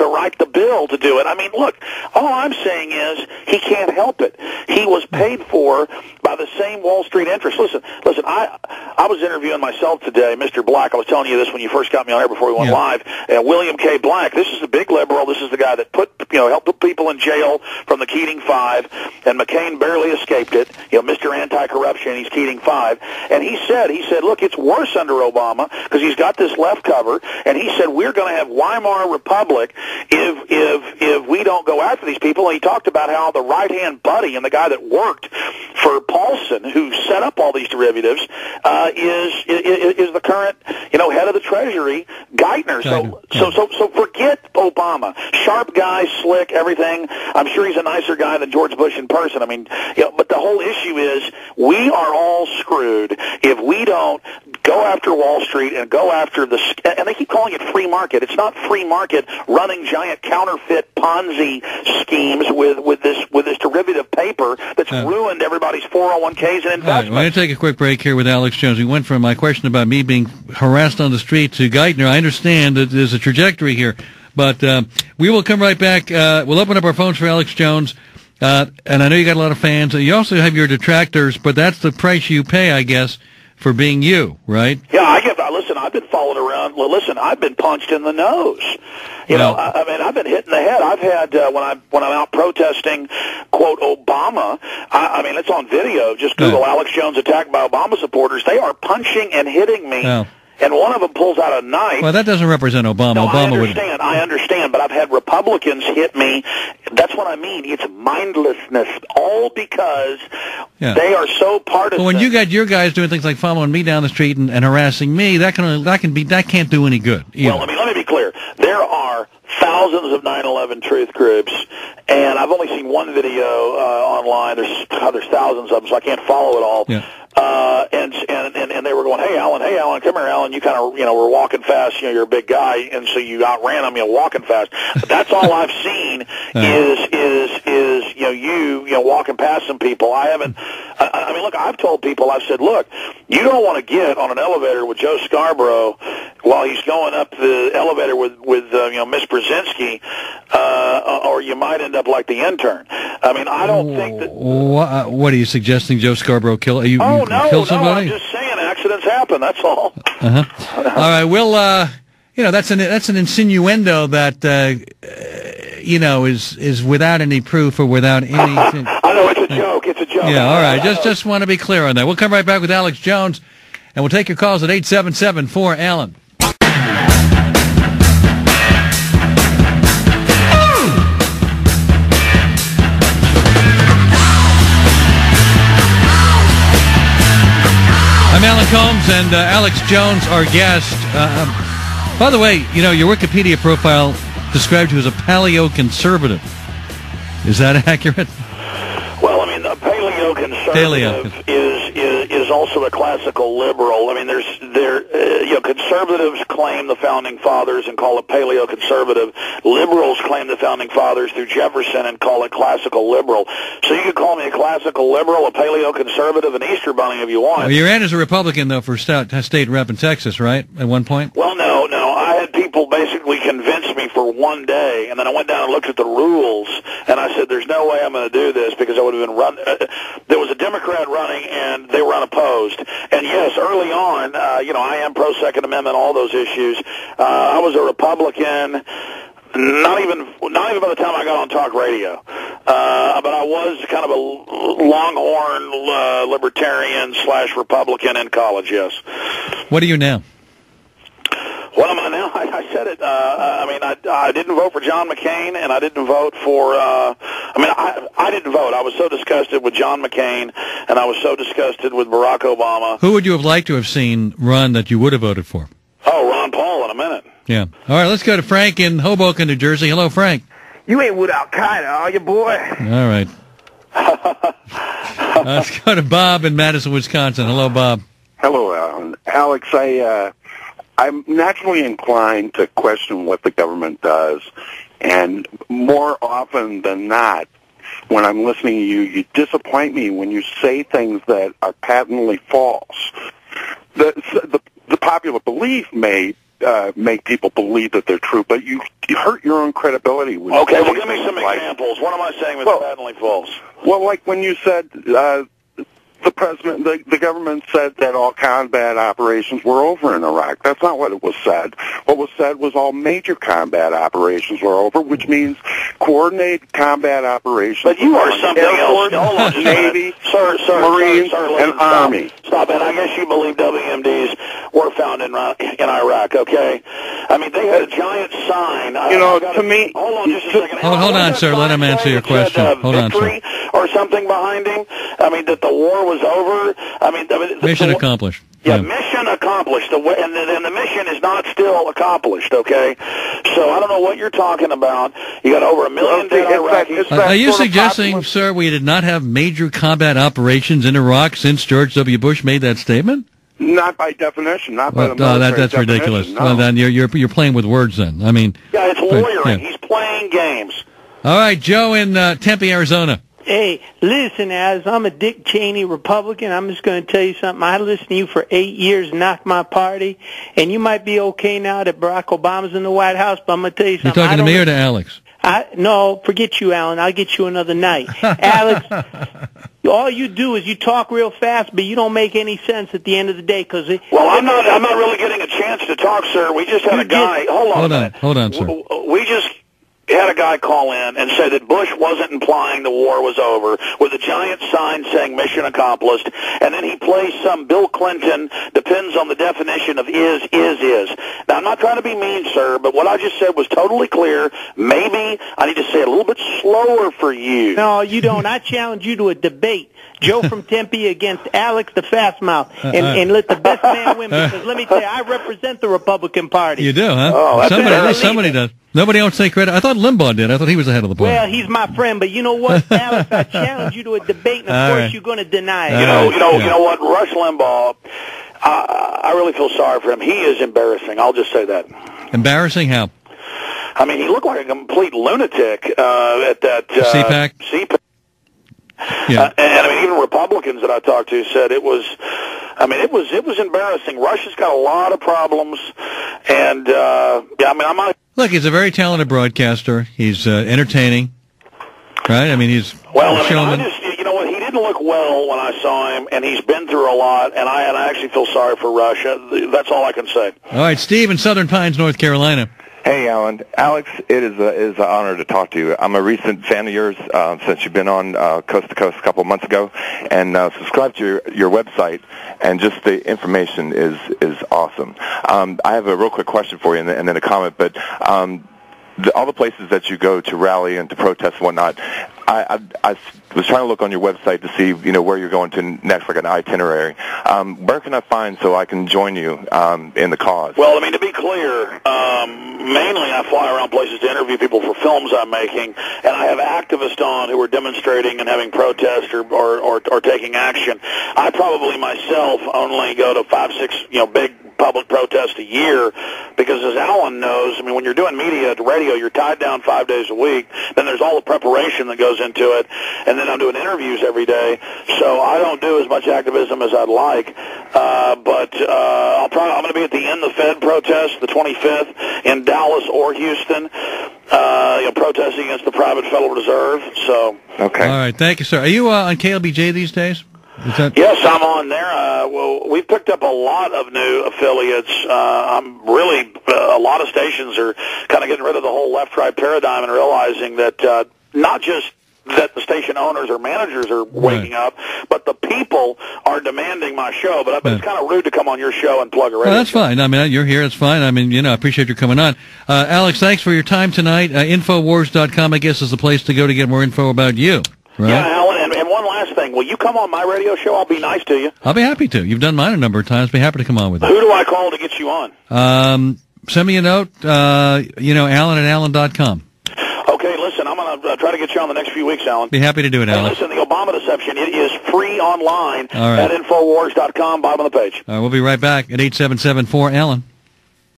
write the bill to do it. I mean, look, all I'm saying is he can't help it. He was paid for by the same Wall Street interests. Listen, I was interviewing myself today, Mr. Black. I was telling you this when you first got me on air before we went live. William K. Black, this is a big liberal. This is the guy that helped put people in jail from the Keating Five, and McCain barely escaped it. Mr. Anti-Corruption, he's Keating Five. And he said, look, it's worse under Obama because he's got this left cover, and he said we're going to have Weimar Republic if we don't go after these people. And he talked about how the right-hand buddy and the guy that worked for Paulson, who set up all these derivatives, is the current head of the Treasury, Geithner. So forget Obama. Sharp guy, slick, everything. I'm sure he's a nicer guy than George Bush in person. I mean, but the whole issue is we are all screwed if we don't go after Wall Street and go after and they keep calling it free market. It's not free market running giant counterfeit Ponzi schemes with this derivative paper that's ruined everybody's 401ks and investments. All right, we're going to take a quick break here with Alex Jones. We went from my question about me being harassed on the street to Geithner. I understand that there's a trajectory here, but we will come right back. We'll open up our phones for Alex Jones. And I know you got a lot of fans. You also have your detractors, but that's the price you pay, I guess, for being you, right? Yeah, listen, I've been followed around. Well, listen, I've been punched in the nose. I mean, I've been hit in the head. I've had, when I'm out protesting, quote, Obama, I mean, it's on video. Just Google Alex Jones attacked by Obama supporters. They are punching and hitting me. Oh. And one of them pulls out a knife. Well, that doesn't represent Obama. No, Obama I understand, but I've had Republicans hit me. That's what I mean. It's mindlessness, all because they are so partisan. Well, when you got your guys doing things like following me down the street and harassing me, that can't do any good either. Well, let me be clear. There are thousands of 9/11 truth groups, and I've only seen one video online. There's thousands of them, so I can't follow it all. Yeah. And they were going, hey Alan, come here, Alan. You kind of, were walking fast. You're a big guy, and so you outran them, walking fast. But that's all I've seen is you walking past some people. I haven't. I mean, look, I've told people, I've said, look, you don't want to get on an elevator with Joe Scarborough while he's going up the elevator with Miss Brzezinski, or you might end up like the intern. I mean, I don't think that. What are you suggesting? Joe Scarborough kill? No, kill somebody? I'm just saying accidents happen. That's all. All right. Well, that's an insinuendo that is without any proof or without any. I know it's a joke. It's a joke. Yeah. All right. Just want to be clear on that. We'll come right back with Alex Jones, and we'll take your calls at 877-4-ALAN. I'm Alan Colmes, and Alex Jones, our guest. By the way, your Wikipedia profile described you as a paleo-conservative. Is that accurate? Well, I mean, a paleo-conservative is also a classical liberal. I mean, conservatives claim the founding fathers and call it paleo-conservative. Liberals claim the founding fathers through Jefferson and call it classical liberal. So you could call me a classical liberal, a paleo-conservative, an Easter bunny if you want. Well, you ran as a Republican, though, for state rep in Texas, right, at one point? Well, no. I had people basically convince me for one day, and then I went down and looked at the rules, and I said, there's no way I'm going to do this because I would have been there was a Democrat running, and they were unopposed. And yes, early on, I am pro-Second Amendment, all those issues. I was a Republican. Not even by the time I got on talk radio, but I was kind of a longhorn libertarian / Republican in college. Yes. What are you now? What am I now? I said it. I didn't vote for John McCain, and I didn't vote for. I didn't vote. I was so disgusted with John McCain, and I was so disgusted with Barack Obama. Who would you have liked to have seen run that you would have voted for? Oh, Ron Paul in a minute. Yeah. All right, let's go to Frank in Hoboken, New Jersey. Hello, Frank. You ain't with Al-Qaeda, are you, boy? All right. Let's go to Bob in Madison, Wisconsin. Hello, Bob. Hello, Alan. Alex, I'm naturally inclined to question what the government does, and more often than not, when I'm listening to you, you disappoint me when you say things that are patently false. The popular belief may make people believe that they're true, but you hurt your own credibility. Okay, well, give me some examples. What am I saying was patently false? Well, like when you said the president, the government said that all combat operations were over in Iraq. That's not what it was said. What was said was all major combat operations were over, which means coordinated combat operations. But you are something else. Hold on, Navy, Marines, and Army. Stop it. I guess you believe WMDs were found in Iraq, okay? I mean, they had a giant sign. To me... Hold on just a second. Hold on, sir. Let him answer your question. Hold on, sir. Or something behind him. I mean, that the war was over. I mean, mission accomplished. Yeah, mission accomplished. And the mission is not still accomplished, okay? So I don't know what you're talking about. You got over 1 million dead Iraqis. Are you suggesting, sir, we did not have major combat operations in Iraq since George W. Bush made that statement? Not by definition, not by the military that's ridiculous. No. Well, then you're playing with words. Then I mean, yeah, it's lawyering. He's playing games. All right, Joe in Tempe, Arizona. Hey, listen, as I'm a Dick Cheney Republican, I'm just going to tell you something. I listened to you for 8 years, knocked my party, and you might be okay now that Barack Obama's in the White House, but I'm going to tell you something. You're talking to me or to Alex? No, forget you, Alan. I'll get you another night. Alex, all you do is you talk real fast, but you don't make any sense at the end of the day. Well, I'm not really getting a chance to talk, sir. We just had a guy. Hold on, sir. We just had a guy call in and say that Bush wasn't implying the war was over with a giant sign saying mission accomplished, and then he plays some Bill Clinton, depends on the definition of is. Now, I'm not trying to be mean, sir, but what I just said was totally clear. Maybe I need to say it a little bit slower for you. No, you don't. I challenge you to a debate. Joe from Tempe against Alex the Fast Mouth, and let the best man win, because let me tell you, I represent the Republican Party. You do, huh? Oh, somebody does. Nobody else take credit. I thought Limbaugh did. I thought he was the head of the party. Well, he's my friend, but you know what, Alex? I challenge you to a debate, and of course you're going to deny it. You know what? Rush Limbaugh, I really feel sorry for him. He is embarrassing. I'll just say that. Embarrassing how? I mean, he looked like a complete lunatic at that CPAC. Yeah. And I mean, even Republicans that I talked to said it was. I mean, it was embarrassing. Russia's got a lot of problems, and I'm not. Look, he's a very talented broadcaster. He's entertaining, right? I mean, he's showman. You know what? He didn't look well when I saw him, and he's been through a lot. And I actually feel sorry for Russia. That's all I can say. All right, Steve in Southern Pines, North Carolina. Hey, Alan. Alex, it is an honor to talk to you. I'm a recent fan of yours since you've been on Coast to Coast a couple of months ago, and subscribed to your website, and just the information is awesome. I have a real quick question for you, and then a comment, but all the places that you go to rally and to protest and whatnot, I was trying to look on your website to see, where you're going to next, like an itinerary. Where can I find so I can join you in the cause? Well, I mean, to be clear, mainly I fly around places to interview people for films I'm making, and I have activists on who are demonstrating and having protests or taking action. I probably myself only go to 5-6, big public protests a year, because as Alan knows, I mean, when you're doing media at the radio, you're tied down 5 days a week. Then there's all the preparation that goes into it, and then I'm doing interviews every day, so I don't do as much activism as I'd like. But I'm going to be at the End the Fed protest, the 25th, in Dallas or Houston, protesting against the private Federal Reserve. So okay. All right, thank you, sir. Are you on KLBJ these days? Yes, I'm on there. Well, we've picked up a lot of new affiliates. I'm really, a lot of stations are kind of getting rid of the whole left-right paradigm and realizing that not just that the station owners or managers are waking up, but the people are demanding my show. But it's kind of rude to come on your show and plug a radio. Well, that's fine. I mean, you're here. It's fine. I mean, I appreciate you coming on. Alex, thanks for your time tonight. Infowars.com, I guess, is the place to go to get more info about you. Right? Yeah, Alan, and one last thing. Will you come on my radio show? I'll be nice to you. I'll be happy to. You've done mine a number of times. Be happy to come on with you. Who do I call to get you on? Send me a note, Alan at Allen.com. Okay, listen, I'm going to try to get you on the next few weeks, Alan. Be happy to do it, Alan. Listen, the Obama deception, it is free online at Infowars.com, bottom of the page. We'll be right back at 877-4-ALLEN.